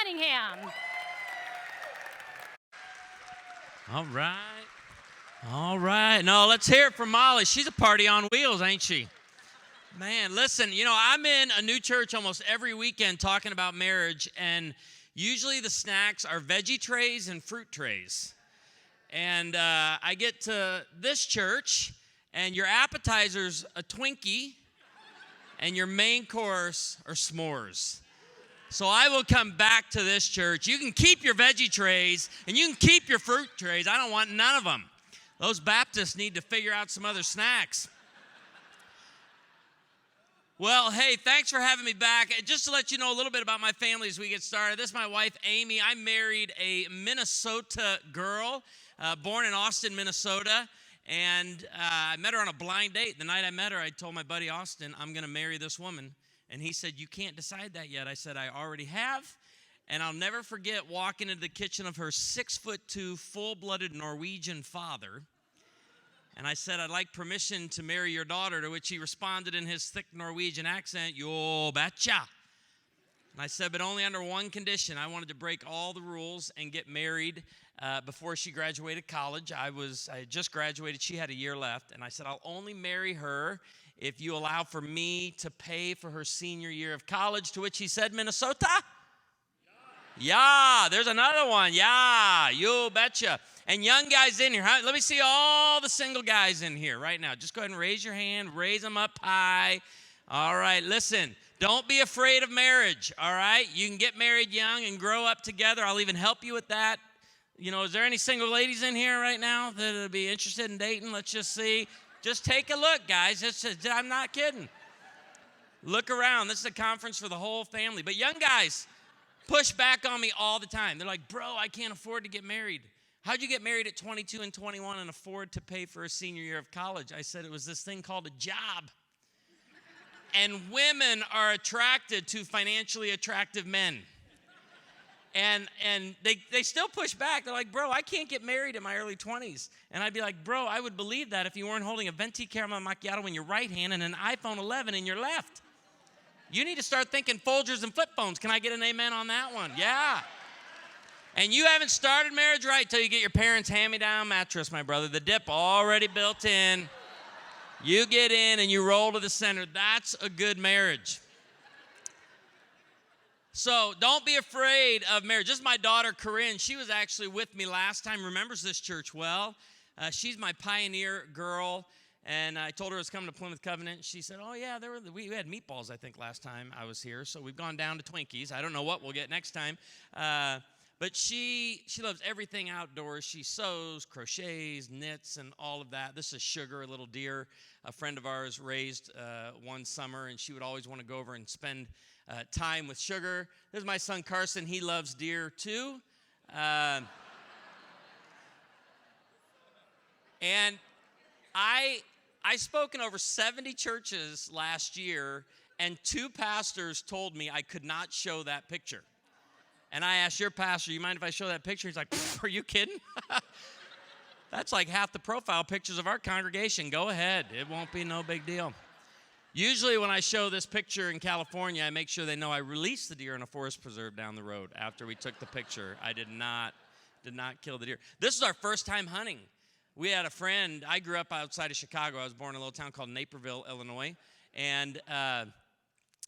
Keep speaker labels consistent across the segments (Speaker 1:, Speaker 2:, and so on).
Speaker 1: Cunningham.
Speaker 2: All right. All right. No, let's hear it from Molly. She's a party on wheels, ain't she? Man, listen, I'm in a new church almost every weekend talking about marriage, and usually the snacks are veggie trays and fruit trays. And I get to this church, and your appetizer's a Twinkie, and your main course are s'mores. So I will come back to this church. You can keep your veggie trays, and you can keep your fruit trays. I don't want none of them. Those Baptists need to figure out some other snacks. Well, hey, thanks for having me back. Just to let you know a little bit about my family as we get started. This is my wife, Amy. I married a Minnesota girl, born in Austin, Minnesota. And I met her on a blind date. The night I met her, I told my buddy Austin, I'm going to marry this woman. And he said, you can't decide that yet. I said, I already have. And I'll never forget walking into the kitchen of her 6'2", full-blooded Norwegian father. And I said, I'd like permission to marry your daughter, to which he responded in his thick Norwegian accent, "Jo betcha." And I said, but only under one condition. I wanted to break all the rules and get married before she graduated college. I had just graduated. She had a year left. And I said, I'll only marry her if you allow for me to pay for her senior year of college, to which he said, Minnesota? Yeah, there's another one. Yeah, you betcha. And young guys in here, let me see all the single guys in here right now. Just go ahead and raise your hand. Raise them up high. All right, listen. Don't be afraid of marriage, all right? You can get married young and grow up together. I'll even help you with that. Is there any single ladies in here right now that would be interested in dating? Let's just see. Just take a look, guys. I'm not kidding. Look around. This is a conference for the whole family. But young guys push back on me all the time. They're like, bro, I can't afford to get married. How'd you get married at 22 and 21 and afford to pay for a senior year of college? I said it was this thing called a job. And women are attracted to financially attractive men. And they still push back. They're like, bro, I can't get married in my early 20s. And I'd be like, bro, I would believe that if you weren't holding a venti caramel macchiato in your right hand and an iPhone 11 in your left. You need to start thinking Folgers and flip phones. Can I get an amen on that one? Yeah. And you haven't started marriage right till you get your parents' hand-me-down mattress, my brother. The dip already built in. You get in and you roll to the center. That's a good marriage. So don't be afraid of marriage. This is my daughter, Corinne. She was actually with me last time, remembers this church well. She's my pioneer girl. And I told her I was coming to Plymouth Covenant. She said, oh, yeah, we had meatballs, I think, last time I was here. So we've gone down to Twinkies. I don't know what we'll get next time. But she loves everything outdoors. She sews, crochets, knits, and all of that. This is Sugar, a little deer a friend of ours raised one summer, and she would always want to go over and spend time with Sugar. There's my son Carson. He loves deer, too. And I spoke in over 70 churches last year, and 2 pastors told me I could not show that picture. And I asked your pastor, you mind if I show that picture? He's like, are you kidding? That's like half the profile pictures of our congregation. Go ahead. It won't be no big deal. Usually when I show this picture in California, I make sure they know I released the deer in a forest preserve down the road after we took the picture. I did not kill the deer. This is our first time hunting. We had a friend. I grew up outside of Chicago. I was born in a little town called Naperville, Illinois. And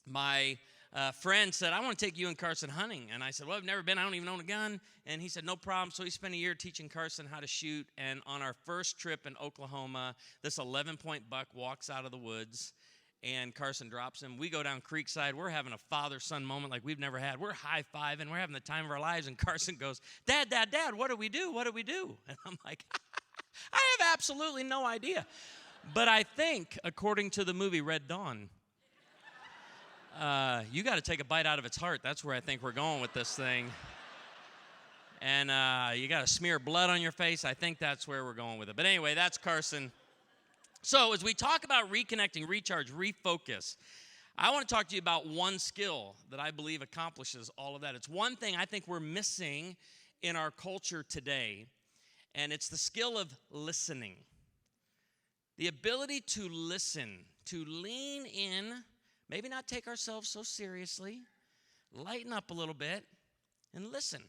Speaker 2: my friend said, I want to take you and Carson hunting. And I said, well, I've never been. I don't even own a gun. And he said, no problem. So he spent a year teaching Carson how to shoot. And on our first trip in Oklahoma, this 11-point buck walks out of the woods. And Carson drops him. We go down Creekside. We're having a father-son moment like we've never had. We're high-fiving. We're having the time of our lives. And Carson goes, Dad, what do we do? What do we do? And I'm like, I have absolutely no idea. But I think, according to the movie Red Dawn, you got to take a bite out of its heart. That's where I think we're going with this thing. And you got to smear blood on your face. I think that's where we're going with it. But anyway, that's Carson. So as we talk about reconnecting, recharge, refocus, I want to talk to you about one skill that I believe accomplishes all of that. It's one thing I think we're missing in our culture today, and it's the skill of listening. The ability to listen, to lean in, maybe not take ourselves so seriously, lighten up a little bit, and listen.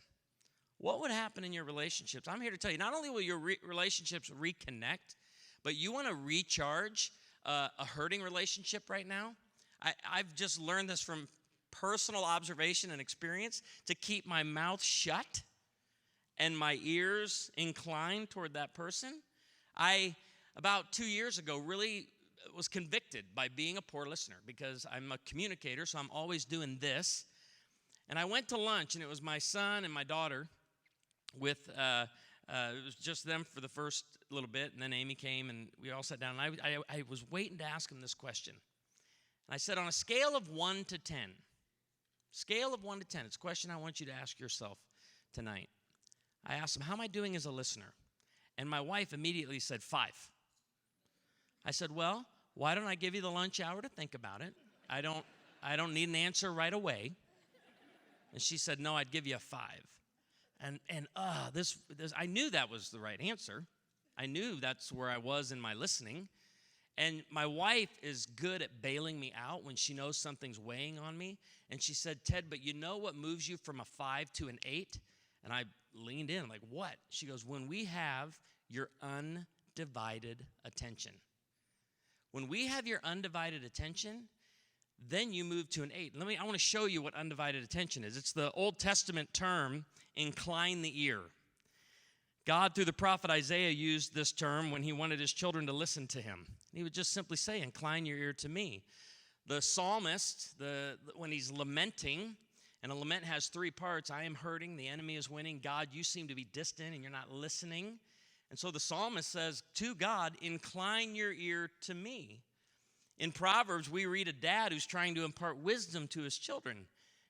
Speaker 2: What would happen in your relationships? I'm here to tell you, not only will your relationships reconnect, but you want to recharge a hurting relationship right now. I've just learned this from personal observation and experience, to keep my mouth shut and my ears inclined toward that person. I, about 2 years ago, really was convicted by being a poor listener, because I'm a communicator, so I'm always doing this. And I went to lunch, and it was my son and my daughter with, it was just them for the first little bit, and then Amy came, and we all sat down, and I was waiting to ask them this question. And I said, on a scale of 1 to 10, scale of 1 to 10, it's a question I want you to ask yourself tonight. I asked them, how am I doing as a listener? And my wife immediately said 5. I said, well, why don't I give you the lunch hour to think about it? I don't need an answer right away. And she said, no, I'd give you a 5. And this I knew that was the right answer. I knew that's where I was in my listening. And my wife is good at bailing me out when she knows something's weighing on me. And she said, Ted, but you know what moves you from a 5 to an 8? And I leaned in, like, what? She goes, when we have your undivided attention. When we have your undivided attention, then you move to an 8. I want to show you what undivided attention is. It's the Old Testament term, incline the ear. God, through the prophet Isaiah, used this term when he wanted his children to listen to him. He would just simply say, incline your ear to me. The psalmist, when he's lamenting, and a lament has 3 parts. I am hurting, the enemy is winning. God, you seem to be distant and you're not listening. And so the psalmist says to God, incline your ear to me. In Proverbs, we read a dad who's trying to impart wisdom to his children.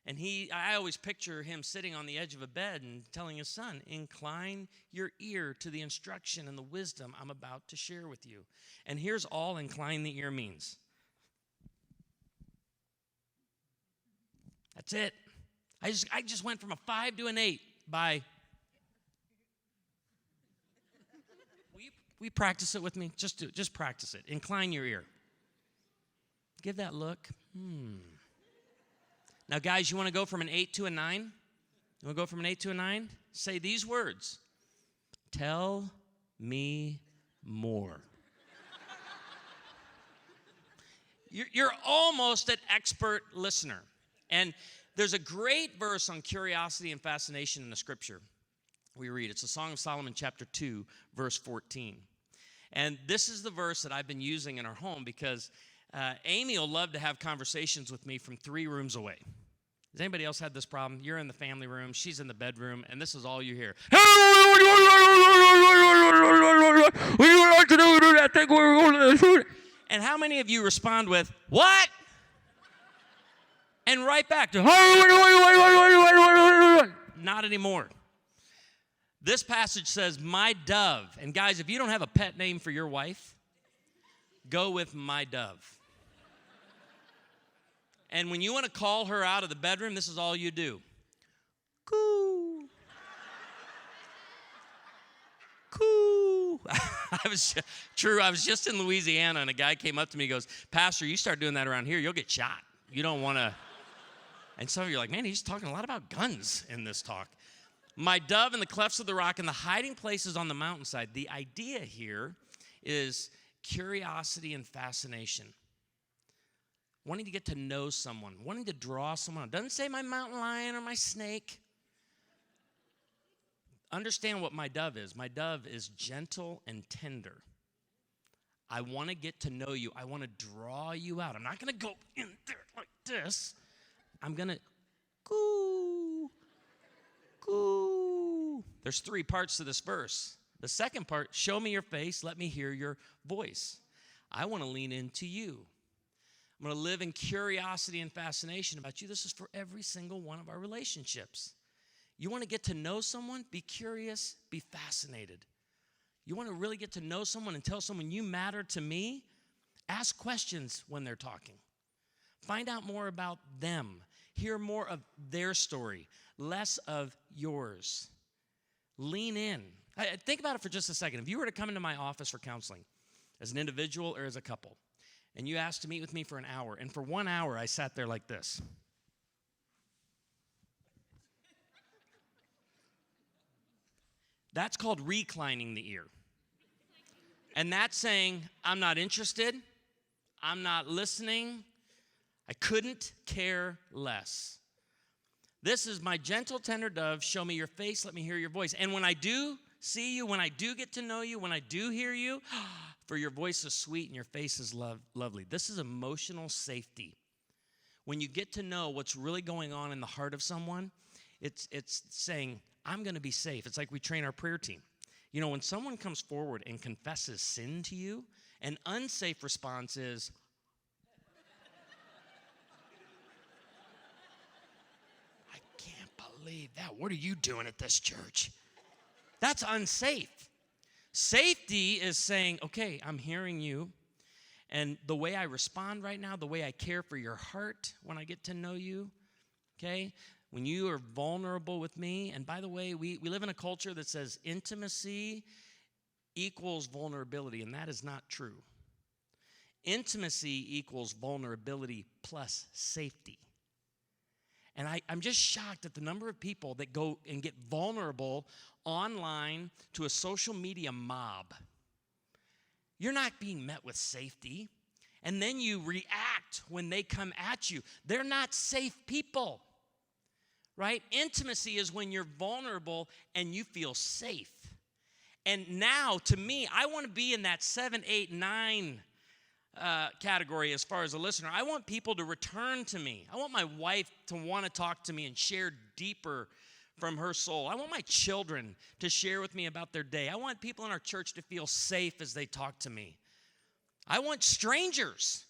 Speaker 2: And I always picture him sitting on the edge of a bed and telling his son, incline your ear to the instruction and the wisdom I'm about to share with you. And here's all incline the ear means. That's it. I just went from a 5 to an 8 by... Will you practice it with me? Just practice it. Incline your ear. Give that look. Now, guys, you want to go from an 8 to a 9? You want to go from an 8 to a 9? Say these words. Tell me more. You're almost an expert listener. And there's a great verse on curiosity and fascination in the scripture. We read. It's the Song of Solomon, chapter 2, verse 14. And this is the verse that I've been using in our home because Amy will love to have conversations with me from 3 rooms away. Has anybody else had this problem? You're in the family room, she's in the bedroom, and this is all you hear. And how many of you respond with, what? And right back to, not anymore. This passage says, my dove. And guys, if you don't have a pet name for your wife, go with my dove. And when you want to call her out of the bedroom, this is all you do. Coo. Coo. I was just in Louisiana, and a guy came up to me and goes, Pastor, you start doing that around here, you'll get shot. You don't want to. And some of you are like, man, he's talking a lot about guns in this talk. My dove in the clefts of the rock and the hiding places on the mountainside. The idea here is curiosity and fascination. Wanting to get to know someone, wanting to draw someone. It doesn't say my mountain lion or my snake. Understand what my dove is. My dove is gentle and tender. I want to get to know you. I want to draw you out. I'm not going to go in there like this. I'm going to coo, coo. There's 3 parts to this verse. The second part, show me your face. Let me hear your voice. I want to lean into you. I'm going to live in curiosity and fascination about you. This is for every single one of our relationships. You want to get to know someone? Be curious, be fascinated. You want to really get to know someone and tell someone you matter to me? Ask questions when they're talking. Find out more about them. Hear more of their story, less of yours. Lean in. Think about it for just a second. If you were to come into my office for counseling as an individual or as a couple, and you asked to meet with me for an hour, and for 1 hour I sat there like this. That's called reclining the ear. And that's saying, I'm not interested, I'm not listening, I couldn't care less. This is my gentle, tender dove, show me your face, let me hear your voice. And when I do see you, when I do get to know you, when I do hear you, for your voice is sweet and your face is lovely. This is emotional safety. When you get to know what's really going on in the heart of someone, it's saying, I'm going to be safe. It's like we train our prayer team. You know, when someone comes forward and confesses sin to you, an unsafe response is, I can't believe that. What are you doing at this church? That's unsafe. Safety is saying, okay, I'm hearing you, and the way I respond right now, the way I care for your heart when I get to know you, okay? When you are vulnerable with me, and by the way, we live in a culture that says intimacy equals vulnerability, and that is not true. Intimacy equals vulnerability plus safety. And I'm just shocked at the number of people that go and get vulnerable online to a social media mob. You're not being met with safety, and then you react when they come at you. They're not safe people. Right? Intimacy is when you're vulnerable and you feel safe. And now, to me, I want to be in that 7, 8, 9 category as far as a listener. I want people to return to me. I want my wife to want to talk to me and share deeper from her soul. I want my children to share with me about their day. I want people in our church to feel safe as they talk to me. I want strangers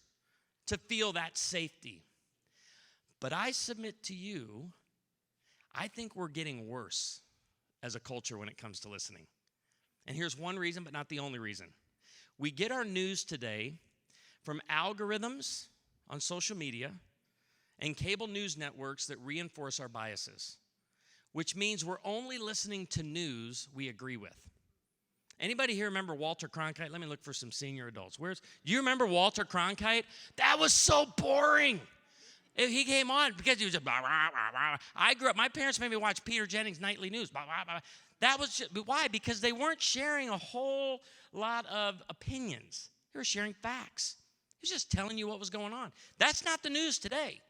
Speaker 2: to feel that safety. But I submit to you, I think we're getting worse as a culture when it comes to listening. And here's one reason, but not the only reason. We get our news today from algorithms on social media and cable news networks that reinforce our biases, which means we're only listening to news we agree with. Anybody here remember Walter Cronkite? Let me look for some senior adults. Do you remember Walter Cronkite? That was so boring. He came on because he was a blah, blah, blah, blah. I grew up, my parents made me watch Peter Jennings' Nightly News. Blah, blah, blah. That was just, why? Because they weren't sharing a whole lot of opinions. They were sharing facts. He was just telling you what was going on. That's not the news today.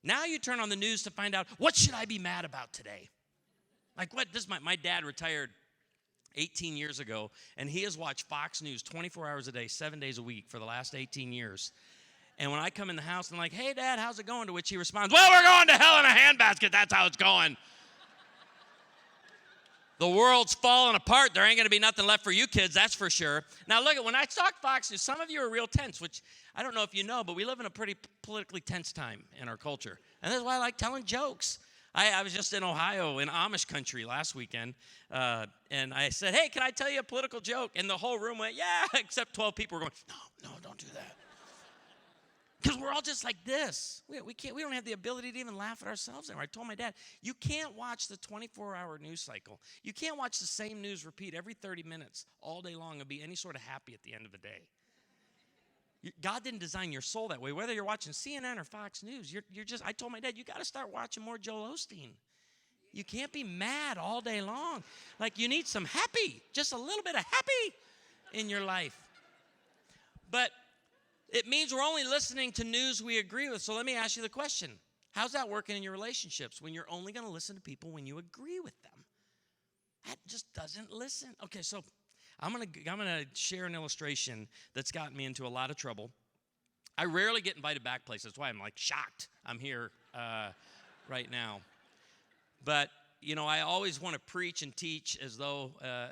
Speaker 2: Now you turn on the news to find out, what should I be mad about today? Like what? My dad retired 18 years ago, and he has watched Fox News 24 hours a day, 7 days a week for the last 18 years. And when I come in the house, I'm like, hey, Dad, how's it going? To which he responds, well, we're going to hell in a handbasket. That's how it's going. The world's falling apart. There ain't going to be nothing left for you kids, that's for sure. Now, look, when I talk Fox News, some of you are real tense, which I don't know if you know, but we live in a pretty politically tense time in our culture. And that's why I like telling jokes. I was just in Ohio, in Amish country last weekend, and I said, hey, can I tell you a political joke? And the whole room went, yeah, except 12 people were going, no, don't do that. Because we're all just like this. We don't have the ability to even laugh at ourselves anymore. I told my dad, you can't watch the 24-hour news cycle. You can't watch the same news repeat every 30 minutes all day long and be any sort of happy at the end of the day. God didn't design your soul that way. Whether you're watching CNN or Fox News, you're just, I told my dad, you got to start watching more Joel Osteen. You can't be mad all day long. Like you need some happy, just a little bit of happy in your life. But it means we're only listening to news we agree with. So let me ask you the question. How's that working in your relationships when you're only going to listen to people when you agree with them? That just doesn't listen. Okay, so I'm gonna share an illustration that's gotten me into a lot of trouble. I rarely get invited back places. That's why I'm like shocked I'm here right now. But, you know, I always want to preach and teach as though,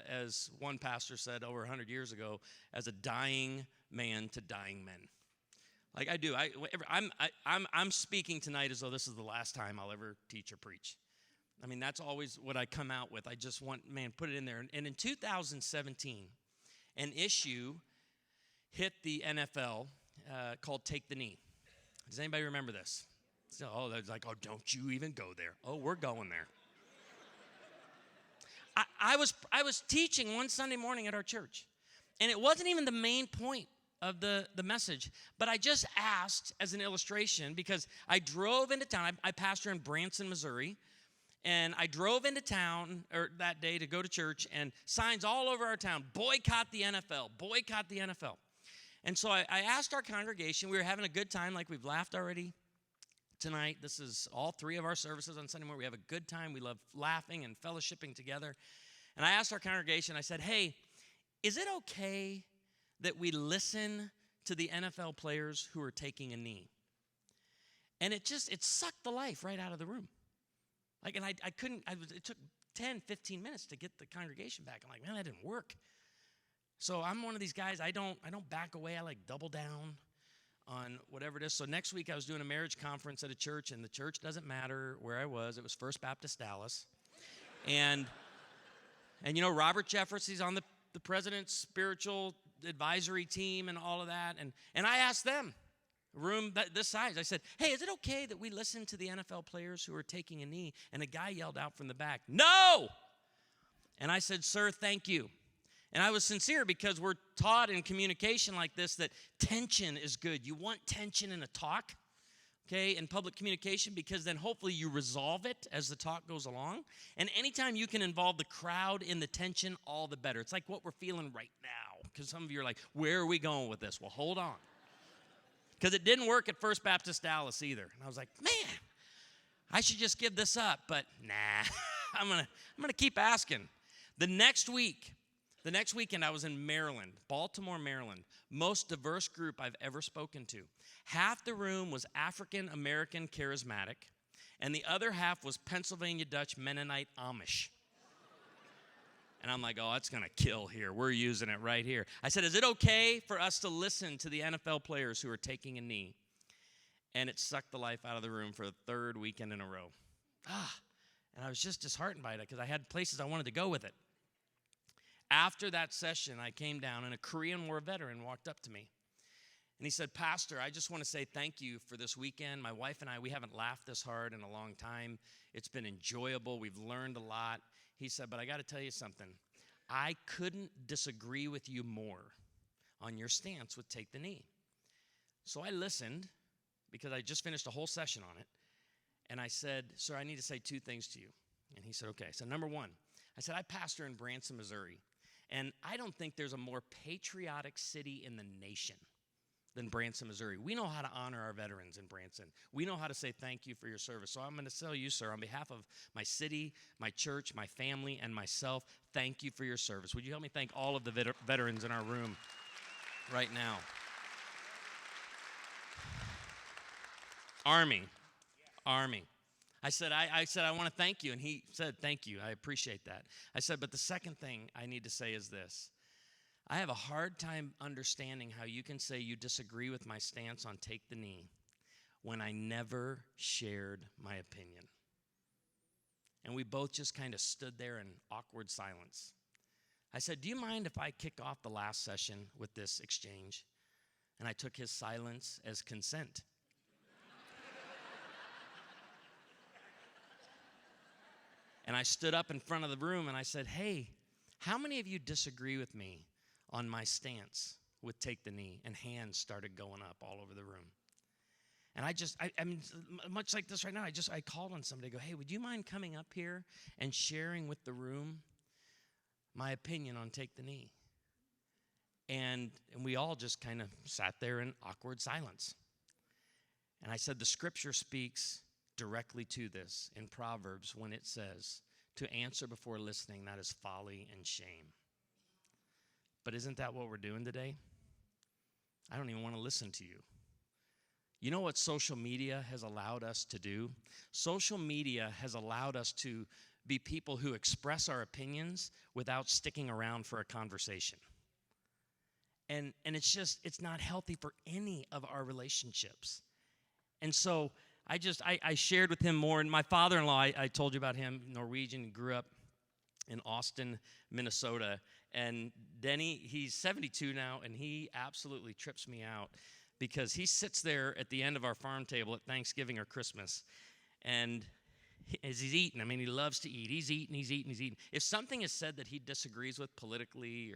Speaker 2: as one pastor said over 100 years ago, as a dying man to dying men. Like I do. I'm speaking tonight as though this is the last time I'll ever teach or preach. I mean, that's always what I come out with. I just want, put it in there. And in 2017, an issue hit the NFL called Take the Knee. Does anybody remember this? So, that's like, don't you even go there. Oh, we're going there. I was teaching one Sunday morning at our church, and it wasn't even the main point of the message, but I just asked as an illustration because I drove into town. I pastor in Branson, Missouri, And I drove into town that day to go to church, and signs all over our town, boycott the NFL, boycott the NFL. And so I asked our congregation, we were having a good time, like we've laughed already tonight. This is all 3 of our services on Sunday morning. We have a good time. We love laughing and fellowshipping together. And I asked our congregation, I said, hey, is it okay that we listen to the NFL players who are taking a knee? And it sucked the life right out of the room. Like, and it took 10, 15 minutes to get the congregation back. I'm like, man, that didn't work. So I'm one of these guys, I don't back away. I like double down on whatever it is. So next week I was doing a marriage conference at a church, and the church doesn't matter where I was. It was First Baptist Dallas. And you know, Robert Jeffress, he's on the president's spiritual advisory team and all of that. And I asked them, room this size, I said, hey, is it okay that we listen to the NFL players who are taking a knee? And a guy yelled out from the back, no! And I said, sir, thank you. And I was sincere, because we're taught in communication like this that tension is good. You want tension in a talk, okay, in public communication, because then hopefully you resolve it as the talk goes along. And anytime you can involve the crowd in the tension, all the better. It's like what we're feeling right now, because some of you are like, where are we going with this? Well, hold on. Because it didn't work at First Baptist Dallas either. And I was like, man, I should just give this up. But nah, I'm gonna keep asking. The next weekend, I was in Maryland, Baltimore, Maryland. Most diverse group I've ever spoken to. Half the room was African American charismatic, and the other half was Pennsylvania Dutch Mennonite Amish. And I'm like, oh, that's going to kill here. We're using it right here. I said, is it okay for us to listen to the NFL players who are taking a knee? And it sucked the life out of the room for the 3rd weekend in a row. And I was just disheartened by it, because I had places I wanted to go with it. After that session, I came down, and a Korean War veteran walked up to me. And he said, Pastor, I just want to say thank you for this weekend. My wife and I, we haven't laughed this hard in a long time. It's been enjoyable. We've learned a lot. He said, but I got to tell you something. I couldn't disagree with you more on your stance with take the knee. So I listened, because I just finished a whole session on it. And I said, sir, I need to say 2 things to you. And he said, okay. So number 1, I said, I pastor in Branson, Missouri. And I don't think there's a more patriotic city in the nation than Branson, Missouri. We know how to honor our veterans in Branson. We know how to say thank you for your service. So I'm going to tell you, sir, on behalf of my city, my church, my family, and myself, thank you for your service. Would you help me thank all of the veterans in our room right now? Army. I said, I want to thank you. And he said, thank you. I appreciate that. I said, but the second thing I need to say is this. I have a hard time understanding how you can say you disagree with my stance on take the knee when I never shared my opinion. And we both just kind of stood there in awkward silence. I said, do you mind if I kick off the last session with this exchange? And I took his silence as consent. And I stood up in front of the room and I said, hey, how many of you disagree with me on my stance with take the knee? And hands started going up all over the room. And I mean, much like this right now, I called on somebody to go, hey, would you mind coming up here and sharing with the room my opinion on take the knee? And we all just kind of sat there in awkward silence. And I said, the scripture speaks directly to this in Proverbs when it says, to answer before listening, that is folly and shame. But isn't that what we're doing today? I don't even want to listen to you. You know what social media has allowed us to do? Social media has allowed us to be people who express our opinions without sticking around for a conversation. And it's not healthy for any of our relationships. And so I shared with him more. And my father-in-law, I told you about him, Norwegian, grew up in Austin, Minnesota. And Denny, he's 72 now, and he absolutely trips me out because he sits there at the end of our farm table at Thanksgiving or Christmas. And as he's eating, I mean, he loves to eat. He's eating. If something is said that he disagrees with politically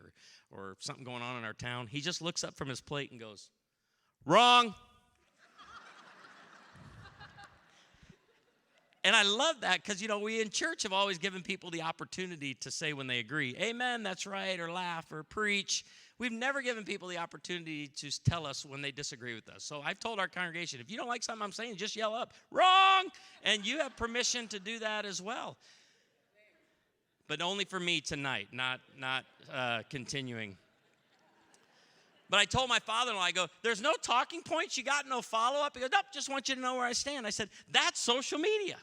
Speaker 2: or something going on in our town, he just looks up from his plate and goes, wrong. And I love that because, we in church have always given people the opportunity to say when they agree, amen, that's right, or laugh, or preach. We've never given people the opportunity to tell us when they disagree with us. So I've told our congregation, if you don't like something I'm saying, just yell up, wrong! And you have permission to do that as well. But only for me tonight, not continuing. But I told my father-in-law, I go, there's no talking points? You got no follow-up? He goes, nope, just want you to know where I stand. I said, that's social media.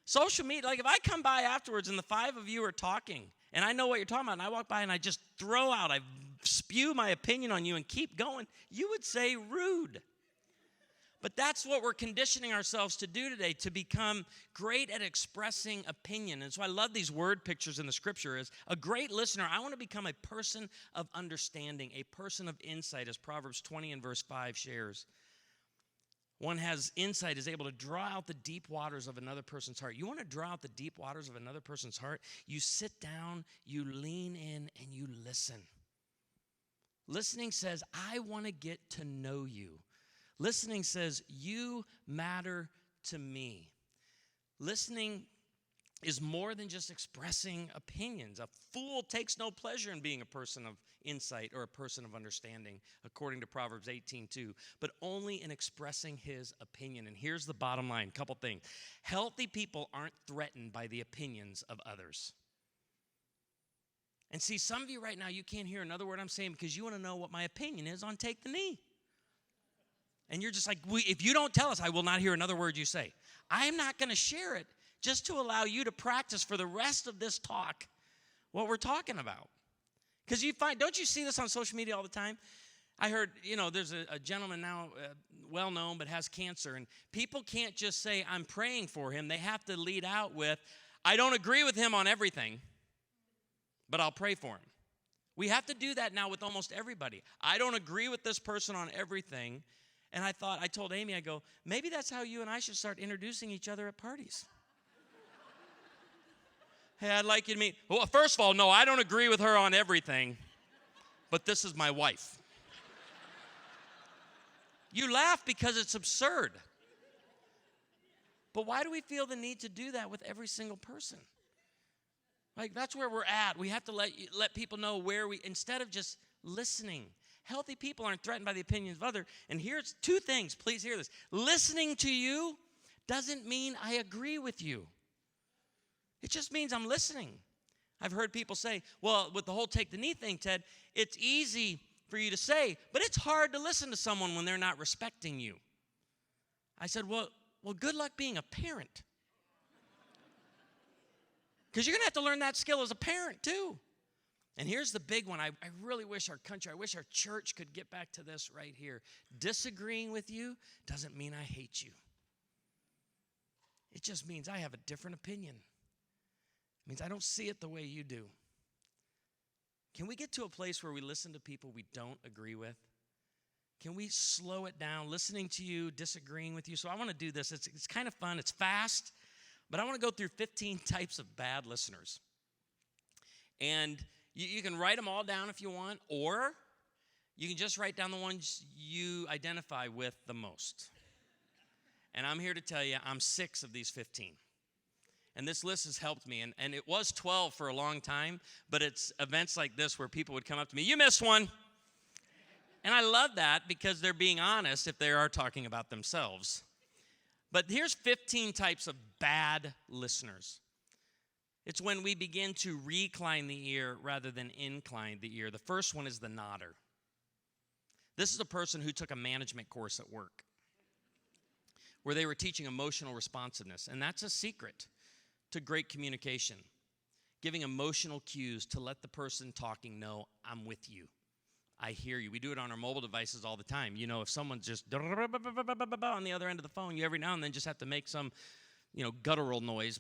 Speaker 2: Social media, like if I come by afterwards and the five of you are talking, and I know what you're talking about, and I walk by and I just I spew my opinion on you and keep going, you would say rude. But that's what we're conditioning ourselves to do today, to become great at expressing opinion. And so I love these word pictures in the scripture. As a great listener, I want to become a person of understanding, a person of insight, as Proverbs 20 and verse 5 shares. One has insight, is able to draw out the deep waters of another person's heart. You want to draw out the deep waters of another person's heart? You sit down, you lean in, and you listen. Listening says, I want to get to know you. Listening says, you matter to me. Listening is more than just expressing opinions. A fool takes no pleasure in being a person of insight or a person of understanding, according to Proverbs 18:2, but only in expressing his opinion. And here's the bottom line, couple things. Healthy people aren't threatened by the opinions of others. And see, some of you right now, you can't hear another word I'm saying because you want to know what my opinion is on take the knee. And you're just like, if you don't tell us, I will not hear another word you say. I am not going to share it just to allow you to practice for the rest of this talk what we're talking about. Because don't you see this on social media all the time? I heard, there's a gentleman now, well-known, but has cancer. And people can't just say, I'm praying for him. They have to lead out with, I don't agree with him on everything, but I'll pray for him. We have to do that now with almost everybody. I don't agree with this person on everything. And I told Amy, I go, maybe that's how you and I should start introducing each other at parties. Hey, I'd like you to meet. Well, first of all, no, I don't agree with her on everything, but this is my wife. You laugh because it's absurd. But why do we feel the need to do that with every single person? Like, that's where we're at. We have to let people know instead of just listening. Healthy people aren't threatened by the opinions of others. And here's two things. Please hear this. Listening to you doesn't mean I agree with you. It just means I'm listening. I've heard people say, well, with the whole take the knee thing, Ted, it's easy for you to say, but it's hard to listen to someone when they're not respecting you. I said, well, good luck being a parent. Because you're going to have to learn that skill as a parent, too. And here's the big one. I really wish our church could get back to this right here. Disagreeing with you doesn't mean I hate you. It just means I have a different opinion. It means I don't see it the way you do. Can we get to a place where we listen to people we don't agree with? Can we slow it down, listening to you, disagreeing with you? So I want to do this. It's kind of fun. It's fast. But I want to go through 15 types of bad listeners. And you can write them all down if you want, or you can just write down the ones you identify with the most. And I'm here to tell you, I'm 6 of these 15. And this list has helped me. And it was 12 for a long time, but it's events like this where people would come up to me, you missed one. And I love that because they're being honest if they are talking about themselves. But here's 15 types of bad listeners. It's when we begin to recline the ear rather than incline the ear. The first one is the nodder. This is a person who took a management course at work where they were teaching emotional responsiveness. And that's a secret to great communication. Giving emotional cues to let the person talking know, I'm with you. I hear you. We do it on our mobile devices all the time. If someone's just on the other end of the phone, you every now and then just have to make some, guttural noise.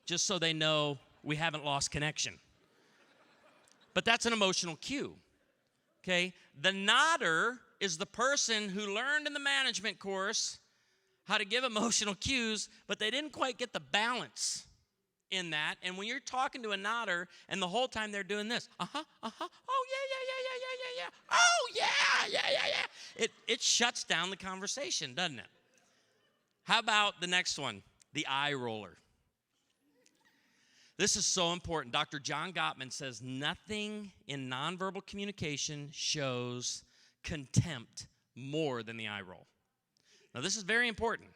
Speaker 2: Just so they know we haven't lost connection. But that's an emotional cue, okay? The nodder is the person who learned in the management course how to give emotional cues, but they didn't quite get the balance in that. And when you're talking to a nodder and the whole time they're doing this, oh, yeah, oh, yeah. It shuts down the conversation, doesn't it? How about the next one? the eye roller. This is so important. Dr. John Gottman says nothing in nonverbal communication shows contempt more than the eye roll. Now, this is very important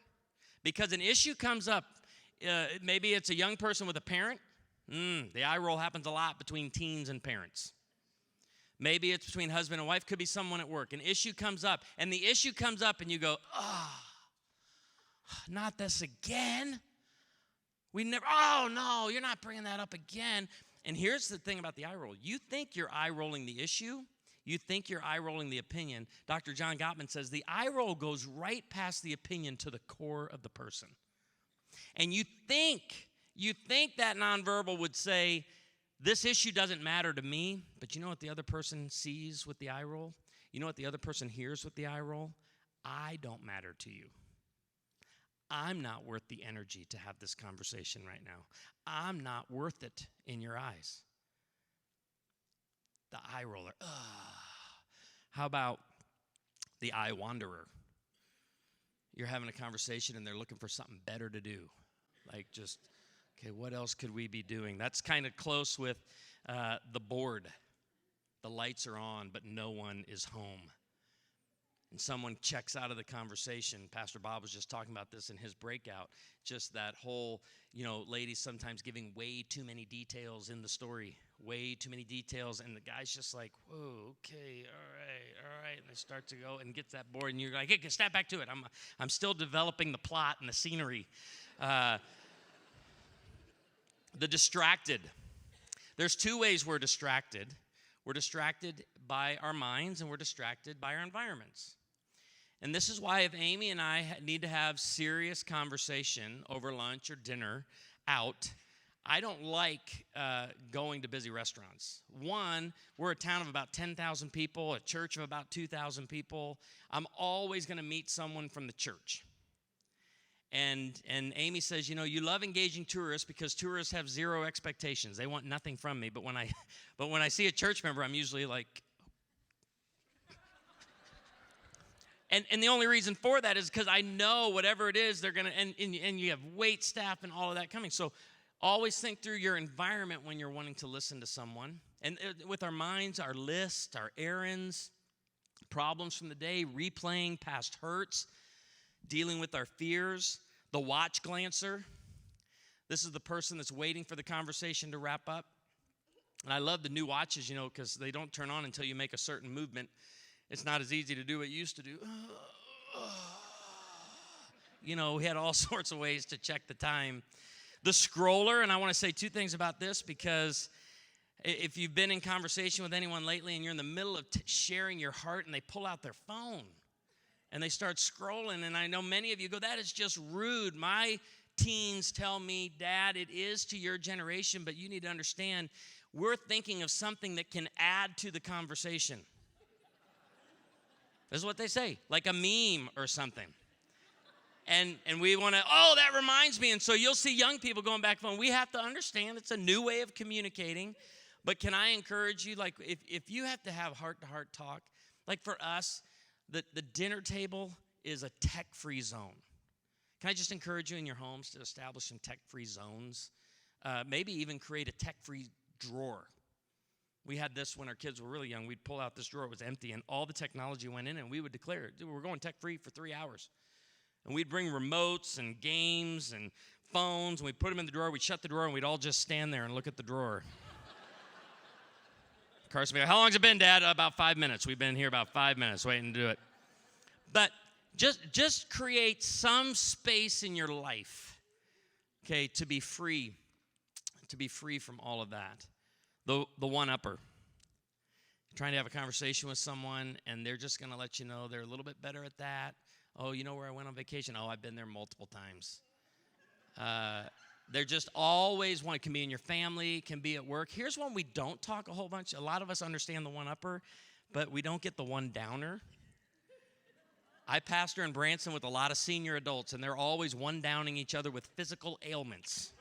Speaker 2: because an issue comes up. Maybe it's a young person with a parent. The eye roll happens a lot between teens and parents. Maybe it's between husband and wife. Could be someone at work. An issue comes up, and the issue comes up, and you go, not this again. Oh, no, you're not bringing that up again. And here's the thing about the eye roll. You think you're eye rolling the issue. You think you're eye rolling the opinion. Dr. John Gottman says the eye roll goes right past the opinion to the core of the person. And you think that nonverbal would say, this issue doesn't matter to me, but you know what the other person sees with the eye roll? You know what the other person hears with the eye roll? I don't matter to you. I'm not worth the energy to have this conversation right now. I'm not worth it in your eyes. The eye roller. How about the eye wanderer? You're having a conversation and they're looking for something better to do. Like just, okay, what else could we be doing? That's kind of close with the board. The lights are on, but no one is home. And someone checks out of the conversation. Pastor Bob was just talking about this in his breakout. Just that whole, ladies sometimes giving way too many details in the story. Way too many details. And the guy's just like, whoa, okay, all right. And they start to go and gets that bored. And you're like, hey, step back to it. I'm still developing the plot and the scenery. The distracted. There's two ways we're distracted. We're distracted by our minds and we're distracted by our environments. And this is why if Amy and I need to have serious conversation over lunch or dinner out, I don't like going to busy restaurants. One, we're a town of about 10,000 people, a church of about 2,000 people. I'm always going to meet someone from the church. And Amy says, you love engaging tourists because tourists have zero expectations. They want nothing from me. But when I see a church member, I'm usually like, and the only reason for that is because I know whatever it is, they're going to, and you have wait staff and all of that coming. So always think through your environment when you're wanting to listen to someone. And with our minds, our lists, our errands, problems from the day, replaying past hurts, dealing with our fears, the watch glancer. This is the person that's waiting for the conversation to wrap up. And I love the new watches, because they don't turn on until you make a certain movement. It's not as easy to do what you used to do. We had all sorts of ways to check the time. The scroller, and I want to say two things about this because if you've been in conversation with anyone lately and you're in the middle of sharing your heart and they pull out their phone and they start scrolling, and I know many of you go, that is just rude. My teens tell me, Dad, it is to your generation, but you need to understand we're thinking of something that can add to the conversation. This is what they say, like a meme or something. And we want to, that reminds me. And so you'll see young people going back phone. We have to understand it's a new way of communicating. But can I encourage you, like if you have to have heart-to-heart talk, like for us, the dinner table is a tech-free zone. Can I just encourage you in your homes to establish some tech-free zones? Maybe even create a tech-free drawer. We had this when our kids were really young. We'd pull out this drawer. It was empty, and all the technology went in, and we would declare, we're going tech-free for 3 hours. And we'd bring remotes and games and phones, and we'd put them in the drawer. We'd shut the drawer, and we'd all just stand there and look at the drawer. Carson would be like, how long's it been, Dad? About 5 minutes. We've been here about 5 minutes waiting to do it. But just create some space in your life, okay, to be free from all of that. The one-upper. Trying to have a conversation with someone, and they're just going to let you know they're a little bit better at that. Oh, you know where I went on vacation? Oh, I've been there multiple times. They're just always one. It can be in your family, can be at work. Here's one we don't talk a whole bunch. A lot of us understand the one-upper, but we don't get the one-downer. I pastor in Branson with a lot of senior adults, and they're always one-downing each other with physical ailments.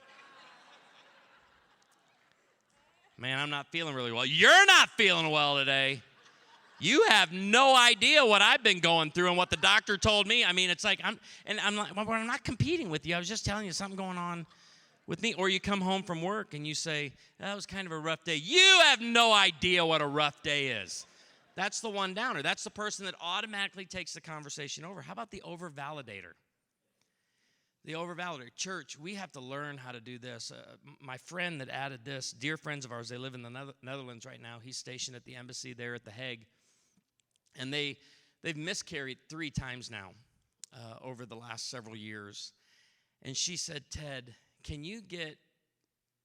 Speaker 2: Man, I'm not feeling really well. You're not feeling well today. You have no idea what I've been going through and what the doctor told me. I mean, it's like, I'm like, well, I'm not competing with you. I was just telling you something going on with me. Or you come home from work and you say, that was kind of a rough day. You have no idea what a rough day is. That's the one downer. That's the person that automatically takes the conversation over. How about the over-validator? The over-validator. Church, we have to learn how to do this. My friend that added this, dear friends of ours, they live in the Netherlands right now. He's stationed at the embassy there at The Hague. And they've miscarried 3 times now over the last several years. And she said, Ted, can you get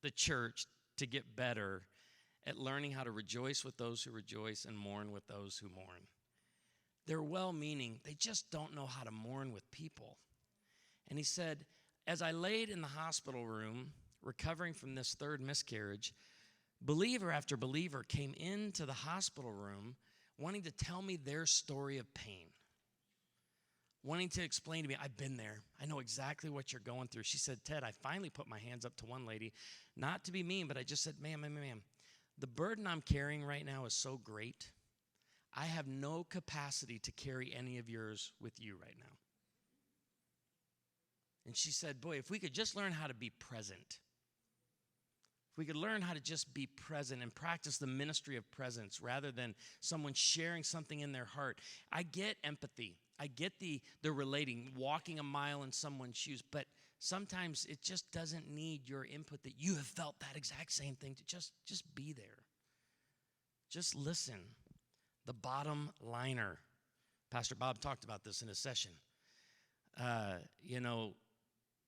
Speaker 2: the church to get better at learning how to rejoice with those who rejoice and mourn with those who mourn? They're well-meaning. They just don't know how to mourn with people. And he said, as I laid in the hospital room recovering from this 3rd miscarriage, believer after believer came into the hospital room wanting to tell me their story of pain, wanting to explain to me, I've been there. I know exactly what you're going through. She said, Ted, I finally put my hands up to one lady, not to be mean, but I just said, ma'am, the burden I'm carrying right now is so great. I have no capacity to carry any of yours with you right now. And she said, boy, if we could just learn how to be present, if we could learn how to just be present and practice the ministry of presence rather than someone sharing something in their heart. I get empathy. I get the relating, walking a mile in someone's shoes, but sometimes it just doesn't need your input that you have felt that exact same thing to just be there. Just listen. The bottom liner. Pastor Bob talked about this in his session.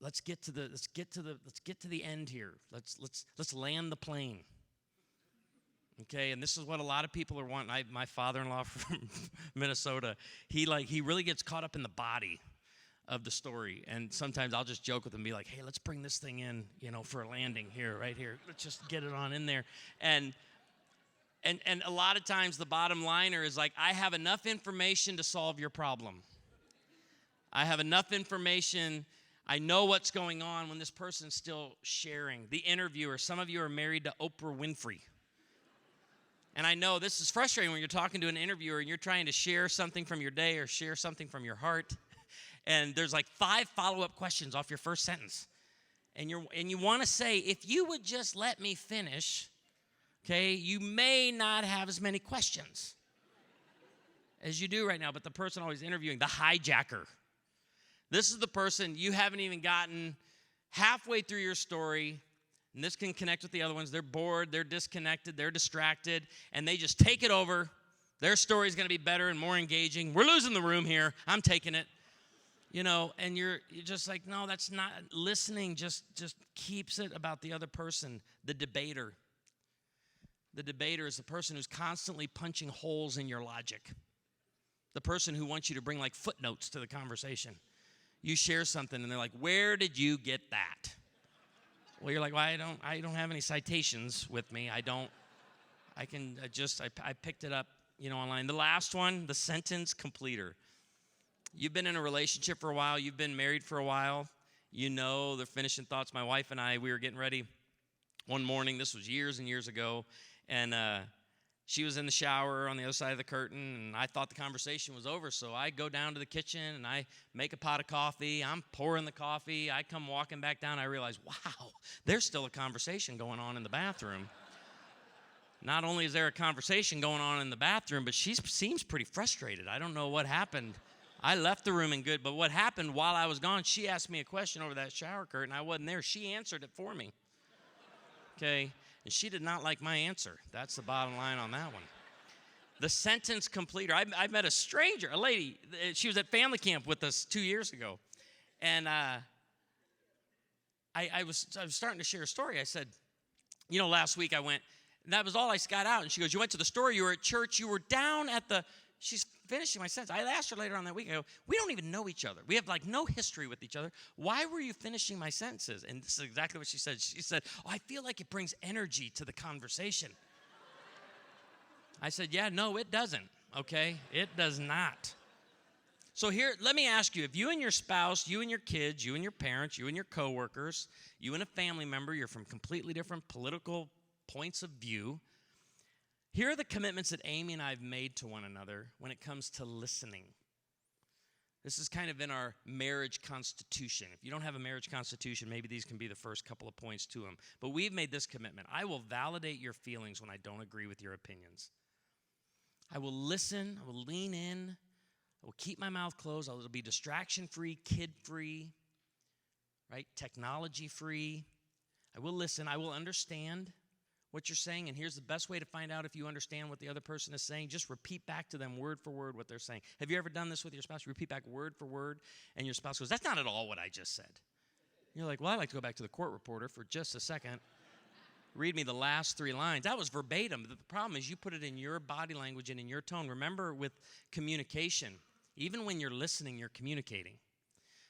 Speaker 2: Let's get to the end here. Let's land the plane. Okay, and this is what a lot of people are wanting. My father-in-law from Minnesota, he really gets caught up in the body of the story. And sometimes I'll just joke with him and be like, hey, let's bring this thing in, for a landing here, right here. Let's just get it on in there. And a lot of times the bottom liner is like, I have enough information to solve your problem. I have enough information. I know what's going on when this person's still sharing. The interviewer, some of you are married to Oprah Winfrey. And I know this is frustrating when you're talking to an interviewer and you're trying to share something from your day or share something from your heart. And there's like 5 follow-up questions off your first sentence. And you want to say, if you would just let me finish, okay, you may not have as many questions as you do right now. But the person always interviewing, the hijacker. This is the person you haven't even gotten halfway through your story, and this can connect with the other ones. They're bored, they're disconnected, they're distracted, and they just take it over. Their story's going to be better and more engaging. We're losing the room here. I'm taking it. And you're just like, no, that's not listening. Just keeps it about the other person. The debater. The debater is the person who's constantly punching holes in your logic. The person who wants you to bring like footnotes to the conversation. You share something, and they're like, where did you get that? Well, you're like, well, I don't have any citations with me. I picked it up, online. The last one, the sentence completer. You've been in a relationship for a while. You've been married for a while. The finishing thoughts. My wife and I, we were getting ready one morning. This was years and years ago, and she was in the shower on the other side of the curtain, and I thought the conversation was over, so I go down to the kitchen, and I make a pot of coffee. I'm pouring the coffee. I come walking back down. I realize, wow, there's still a conversation going on in the bathroom. Not only is there a conversation going on in the bathroom, but she seems pretty frustrated. I don't know what happened. I left the room but what happened while I was gone, she asked me a question over that shower curtain. I wasn't there. She answered it for me. Okay? And she did not like my answer. That's the bottom line on that one. The sentence completer. I met a stranger, a lady. She was at family camp with us 2 years ago. And I was starting to share a story. I said, last week I went, and that was all I got out. And she goes, you went to the store, you were at church, you were down at she's finishing my sentence. I asked her later on that week, I go, we don't even know each other. We have like no history with each other. Why were you finishing my sentences? And this is exactly what she said. She said, I feel like it brings energy to the conversation. I said, yeah, no, it doesn't, okay? It does not. So here, let me ask you, if you and your spouse, you and your kids, you and your parents, you and your coworkers, you and a family member, you're from completely different political points of view, Here are the commitments that Amy and I have made to one another when it comes to listening. This is kind of in our marriage constitution. If you don't have a marriage constitution, maybe these can be the first couple of points to them. But we've made this commitment. I will validate your feelings when I don't agree with your opinions. I will listen. I will lean in. I will keep my mouth closed. I will be distraction-free, kid-free, right? Technology-free. I will listen. I will understand what you're saying, and here's the best way to find out if you understand what the other person is saying. Just repeat back to them word for word what they're saying. Have you ever done this with your spouse? You repeat back word for word, and your spouse goes, that's not at all what I just said. You're like, well, I'd like to go back to the court reporter for just a second. Read me the last 3 lines. That was verbatim. The problem is you put it in your body language and in your tone. Remember, with communication, even when you're listening, you're communicating.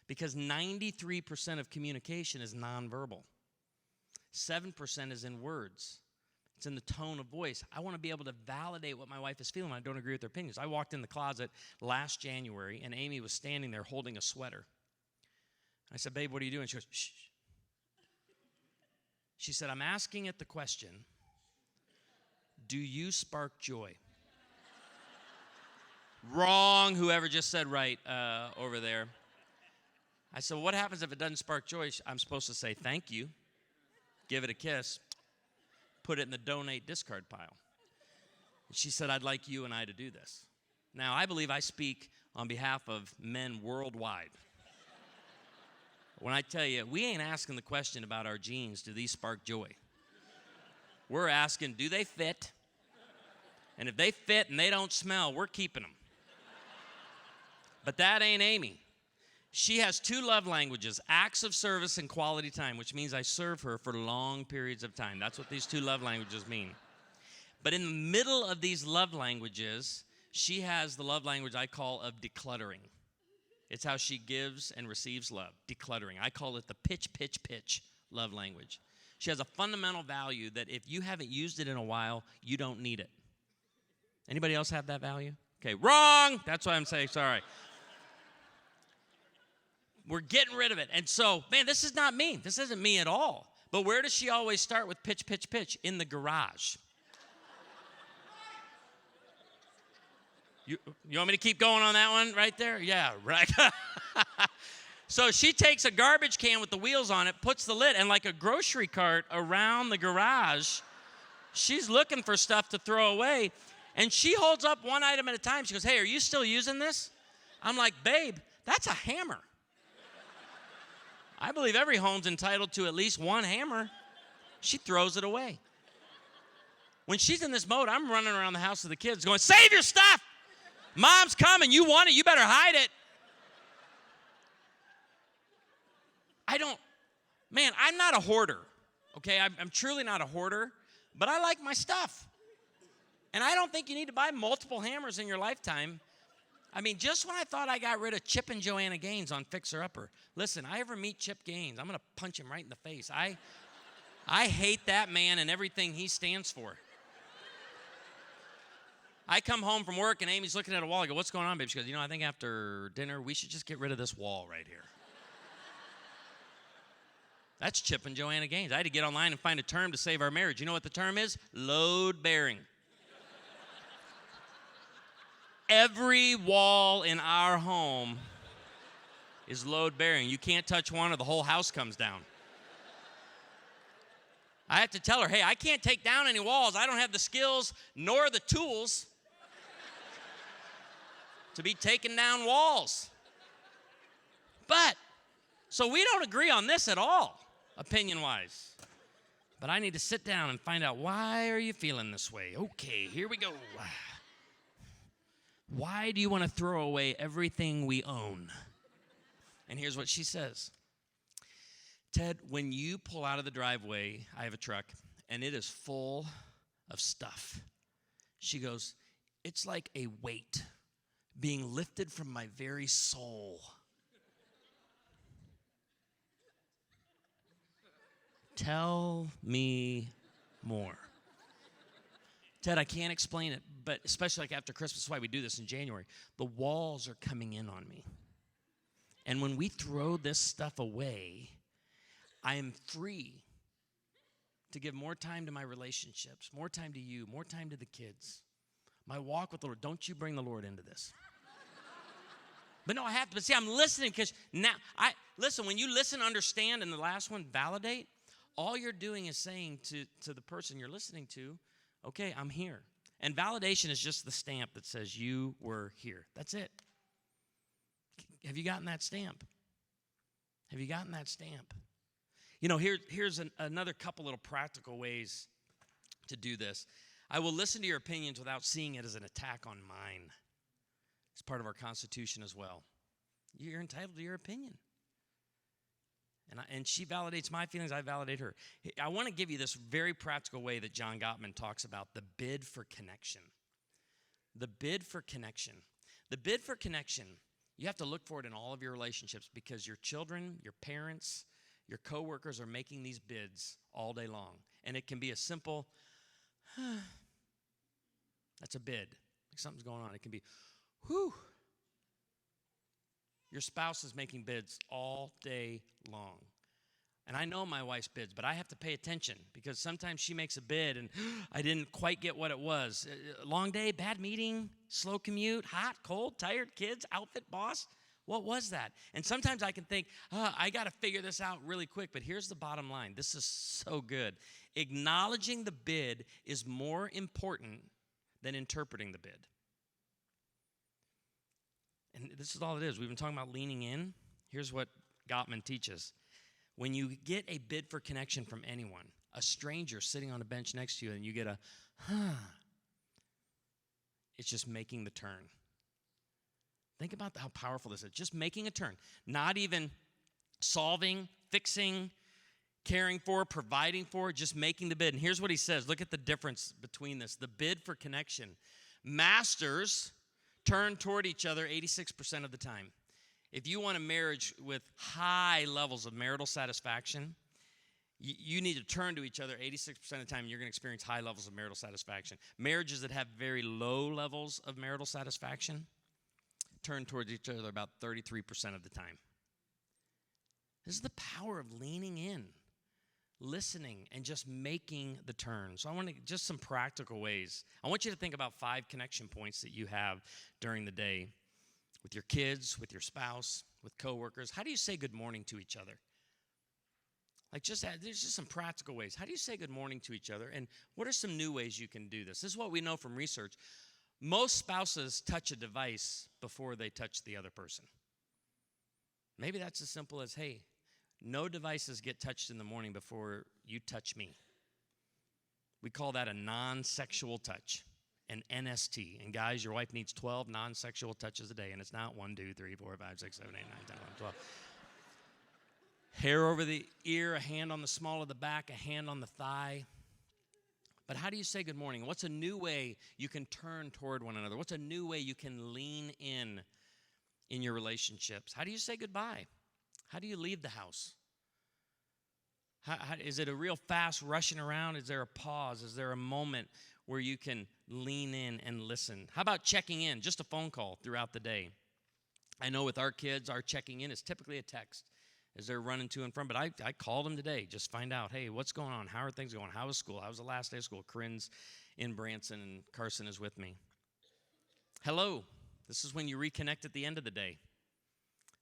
Speaker 2: Because 93% of communication is nonverbal. 7% is in words. It's in the tone of voice. I want to be able to validate what my wife is feeling when I don't agree with their opinions. I walked in the closet last January, and Amy was standing there holding a sweater. I said, babe, what are you doing? She goes, shh. She said, I'm asking it the question, do you spark joy? Wrong, whoever just said right over there. I said, well, what happens if it doesn't spark joy? I'm supposed to say thank you, give it a kiss, put it in the donate discard pile. She said, I'd like you and I to do this. Now, I believe I speak on behalf of men worldwide. When I tell you, we ain't asking the question about our jeans, do these spark joy? We're asking, do they fit? And if they fit and they don't smell, we're keeping them. But that ain't Amy. She has 2 love languages, acts of service and quality time, which means I serve her for long periods of time. That's what these 2 love languages mean. But in the middle of these love languages, she has the love language I call of decluttering. It's how she gives and receives love, decluttering. I call it the pitch love language. She has a fundamental value that if you haven't used it in a while, you don't need it. Anybody else have that value? Okay, wrong. That's what I'm saying, sorry. We're getting rid of it. And so, man, this is not me. This isn't me at all. But where does she always start with pitch? In the garage. You want me to keep going on that one right there? Yeah, right. So she takes a garbage can with the wheels on it, puts the lid, and like a grocery cart around the garage, she's looking for stuff to throw away. And she holds up one item at a time. She goes, hey, are you still using this? I'm like, babe, that's a hammer. I believe every home's entitled to at least one hammer. She throws it away. When she's in this mode, I'm running around the house with the kids going, save your stuff. Mom's coming. You want it. You better hide it. I'm not a hoarder, okay? I'm truly not a hoarder, but I like my stuff. And I don't think you need to buy multiple hammers in your lifetime. I mean, just when I thought I got rid of Chip and Joanna Gaines on Fixer Upper, listen, I ever meet Chip Gaines, I'm going to punch him right in the face. I hate that man and everything he stands for. I come home from work, and Amy's looking at a wall. I go, what's going on, babe? She goes, I think after dinner, we should just get rid of this wall right here. That's Chip and Joanna Gaines. I had to get online and find a term to save our marriage. You know what the term is? Load bearing. Every wall in our home is load bearing. You can't touch one or the whole house comes down. I have to tell her, hey, I can't take down any walls. I don't have the skills nor the tools to be taking down walls. But, so we don't agree on this at all, opinion-wise. But I need to sit down and find out, why are you feeling this way? Okay, here we go. Why do you want to throw away everything we own? And here's what she says. Ted, when you pull out of the driveway, I have a truck, and it is full of stuff. She goes, it's like a weight being lifted from my very soul. Tell me more. Ted, I can't explain it, but especially like after Christmas, that's why we do this in January. The walls are coming in on me. And when we throw this stuff away, I am free to give more time to my relationships, more time to you, more time to the kids. My walk with the Lord. Don't you bring the Lord into this. But no, I have to. But see, I'm listening because now, listen, when you listen, understand, and the last one, validate, all you're doing is saying to the person you're listening to, okay, I'm here. And validation is just the stamp that says you were here. That's it. Have you gotten that stamp? Have you gotten that stamp? You know, here's another couple little practical ways to do this. I will listen to your opinions without seeing it as an attack on mine. It's part of our Constitution as well. You're entitled to your opinion. And she validates my feelings, I validate her. I want to give you this very practical way that John Gottman talks about the bid for connection. The bid for connection. The bid for connection, you have to look for it in all of your relationships because your children, your parents, your coworkers are making these bids all day long. And it can be a simple, that's a bid. Like something's going on. It can be, whew. Your spouse is making bids all day long. And I know my wife's bids, but I have to pay attention because sometimes she makes a bid and I didn't quite get what it was. Long day, bad meeting, slow commute, hot, cold, tired, kids, outfit, boss. What was that? And sometimes I can think, I got to figure this out really quick. But here's the bottom line. This is so good. Acknowledging the bid is more important than interpreting the bid. And this is all it is. We've been talking about leaning in. Here's what Gottman teaches. When you get a bid for connection from anyone, a stranger sitting on a bench next to you, and you get a, it's just making the turn. Think about how powerful this is. Just making a turn. Not even solving, fixing, caring for, providing for, just making the bid. And here's what he says. Look at the difference between this. The bid for connection. Masters turn toward each other 86% of the time. If you want a marriage with high levels of marital satisfaction, you need to turn to each other 86% of the time, and you're going to experience high levels of marital satisfaction. Marriages that have very low levels of marital satisfaction turn towards each other about 33% of the time. This is the power of leaning in, listening, and just making the turn. So I want to, just some practical ways. I want you to think about 5 connection points that you have during the day with your kids, with your spouse, with coworkers. How do you say good morning to each other? Like there's just some practical ways. How do you say good morning to each other? And what are some new ways you can do this? This is what we know from research. Most spouses touch a device before they touch the other person. Maybe that's as simple as, hey, no devices get touched in the morning before you touch me. We call that a non-sexual touch, an NST. And guys, your wife needs 12 non-sexual touches a day, and it's not 1, 2, 3, 4, 5, 6, 7, 8, 9, 10, 11, 12. Hair over the ear, a hand on the small of the back, a hand on the thigh. But how do you say good morning? What's a new way you can turn toward one another? What's a new way you can lean in your relationships? How do you say goodbye? How do you leave the house? Is it a real fast rushing around? Is there a pause? Is there a moment where you can lean in and listen? How about checking in? Just a phone call throughout the day. I know with our kids, our checking in is typically a text as they're running to and from. But I called them today, just find out, hey, what's going on? How are things going? How was school? How was the last day of school? Corinne's in Branson and Carson is with me. Hello. This is when you reconnect at the end of the day.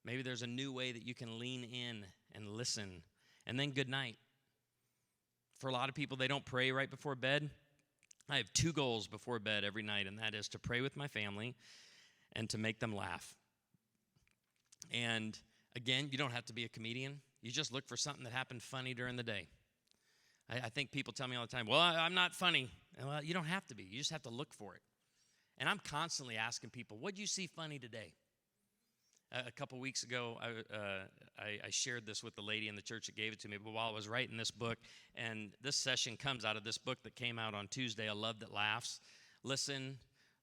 Speaker 2: Maybe there's a new way that you can lean in and listen. And then good night. For a lot of people, they don't pray right before bed. I have 2 goals before bed every night, and that is to pray with my family and to make them laugh. And again, you don't have to be a comedian. You just look for something that happened funny during the day. I think people tell me all the time, well, I'm not funny. Well, you don't have to be. You just have to look for it. And I'm constantly asking people, what did you see funny today? A couple weeks ago, I shared this with the lady in the church that gave it to me, but while I was writing this book, and this session comes out of this book that came out on Tuesday, A Love That Laughs. Listen,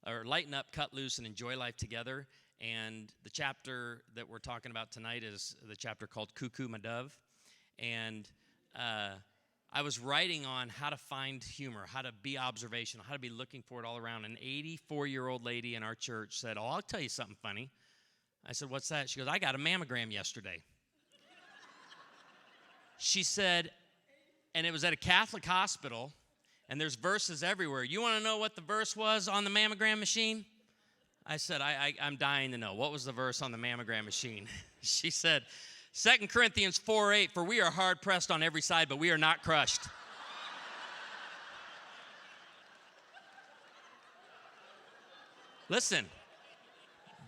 Speaker 2: or lighten up, cut loose, and enjoy life together. And the chapter that we're talking about tonight is the chapter called Cuckoo My Dove. And I was writing on how to find humor, how to be observational, how to be looking for it all around. An 84-year-old lady in our church said, oh, I'll tell you something funny. I said, what's that? She goes, I got a mammogram yesterday. She said, and it was at a Catholic hospital, and there's verses everywhere. You want to know what the verse was on the mammogram machine? I said, I'm dying to know. What was the verse on the mammogram machine? She said, 2 Corinthians 4:8, for we are hard pressed on every side, but we are not crushed. Listen,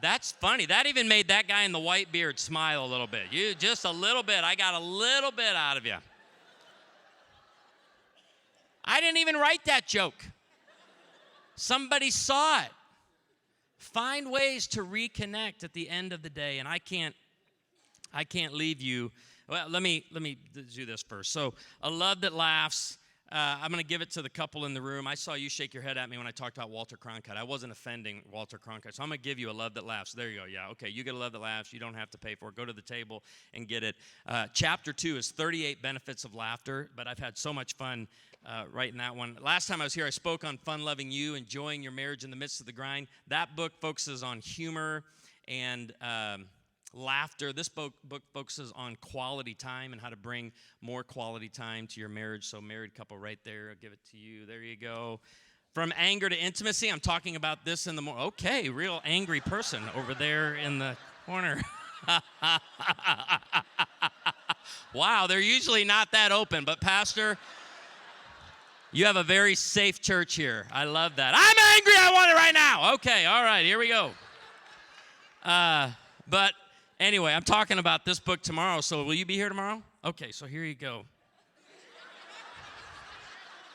Speaker 2: that's funny. That even made that guy in the white beard smile a little bit. You just a little bit. I got a little bit out of you. I didn't even write that joke. Somebody saw it. Find ways to reconnect at the end of the day, and I can't leave you. Well, let me do this first. So, a love that laughs. I'm going to give it to the couple in the room. I saw you shake your head at me when I talked about Walter Cronkite. I wasn't offending Walter Cronkite, so I'm going to give you a love that laughs. There you go. Yeah, okay, you get a love that laughs. You don't have to pay for it. Go to the table and get it. Chapter 2 is 38 benefits of laughter, but I've had so much fun writing that one. Last time I was here, I spoke on fun loving you, enjoying your marriage in the midst of the grind. That book focuses on humor and laughter. This book focuses on quality time and how to bring more quality time to your marriage. So married couple right there, I'll give it to you. There you go. From anger to intimacy, I'm talking about this in the morning. Okay, real angry person over there in the corner. Wow, they're usually not that open, but Pastor, you have a very safe church here. I love that. I'm angry, I want it right now. Okay, all right, here we go. But anyway, I'm talking about this book tomorrow, so will you be here tomorrow? Okay, so here you go.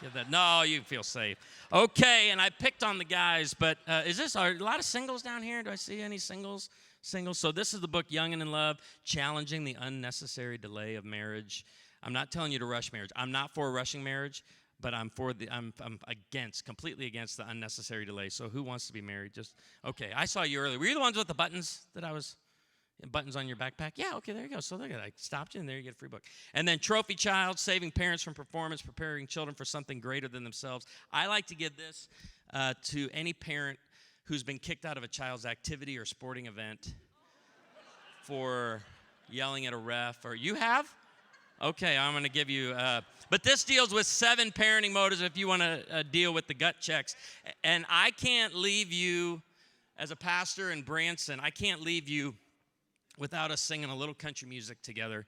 Speaker 2: Give that. No, you feel safe. Okay, and I picked on the guys, but are a lot of singles down here? Do I see any singles? So this is the book, Young and in Love, Challenging the Unnecessary Delay of Marriage. I'm not telling you to rush marriage. I'm not for rushing marriage, but I'm completely against the unnecessary delay. So who wants to be married? Okay, I saw you earlier. Were you the ones with the buttons buttons on your backpack? Yeah, okay, there you go. So there you go. I stopped you, and there you get a free book. And then Trophy Child, Saving Parents from Performance, Preparing Children for Something Greater Than Themselves. I like to give this to any parent who's been kicked out of a child's activity or sporting event for yelling at a ref. Or you have? Okay, I'm going to give you, but this deals with 7 parenting motives if you want to deal with the gut checks. And I can't leave you, as a pastor in Branson, I can't leave you without us singing a little country music together.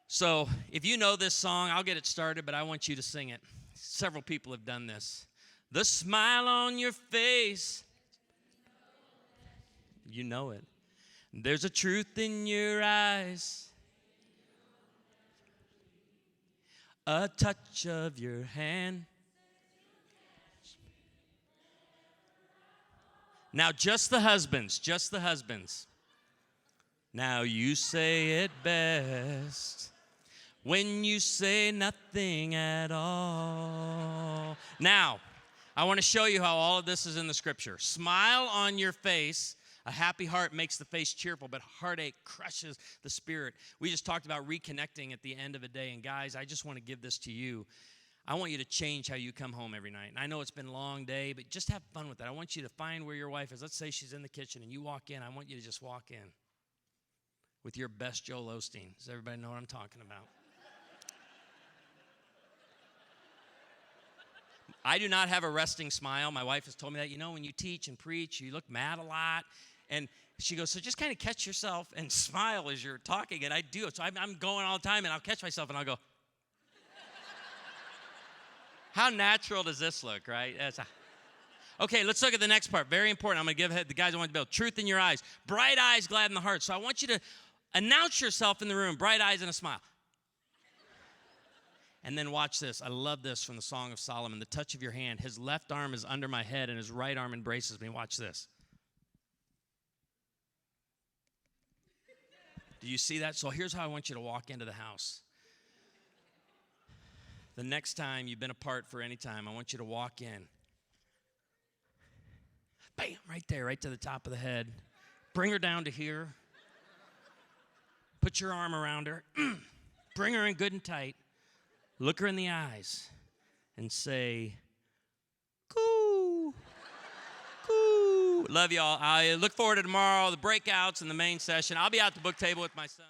Speaker 2: So if you know this song, I'll get it started, but I want you to sing it. Several people have done this. The smile on your face, you know it. There's a truth in your eyes, a touch of your hand. Now, just the husbands. Now, you say it best when you say nothing at all. Now, I want to show you how all of this is in the scripture. Smile on your face. A happy heart makes the face cheerful, but heartache crushes the spirit. We just talked about reconnecting at the end of a day. And guys, I just want to give this to you. I want you to change how you come home every night. And I know it's been a long day, but just have fun with it. I want you to find where your wife is. Let's say she's in the kitchen and you walk in. I want you to just walk in with your best Joel Osteen. Does everybody know what I'm talking about? I do not have a resting smile. My wife has told me that. You know, when you teach and preach, you look mad a lot. And she goes, so just kind of catch yourself and smile as you're talking. And I do. So I'm going all the time, and I'll catch myself, and I'll go, how natural does this look, right? Okay, let's look at the next part. Very important. I'm going to give the guys I want to build. Truth in your eyes. Bright eyes, gladden the heart. So I want you to announce yourself in the room. Bright eyes and a smile. And then watch this. I love this from the Song of Solomon. The touch of your hand. His left arm is under my head, and his right arm embraces me. Watch this. Do you see that? So here's how I want you to walk into the house. The next time you've been apart for any time, I want you to walk in. Bam, right there, right to the top of the head. Bring her down to here. Put your arm around her. Bring her in good and tight. Look her in the eyes and say, coo, coo. Love y'all. I look forward to tomorrow, the breakouts and the main session. I'll be out at the book table with my son.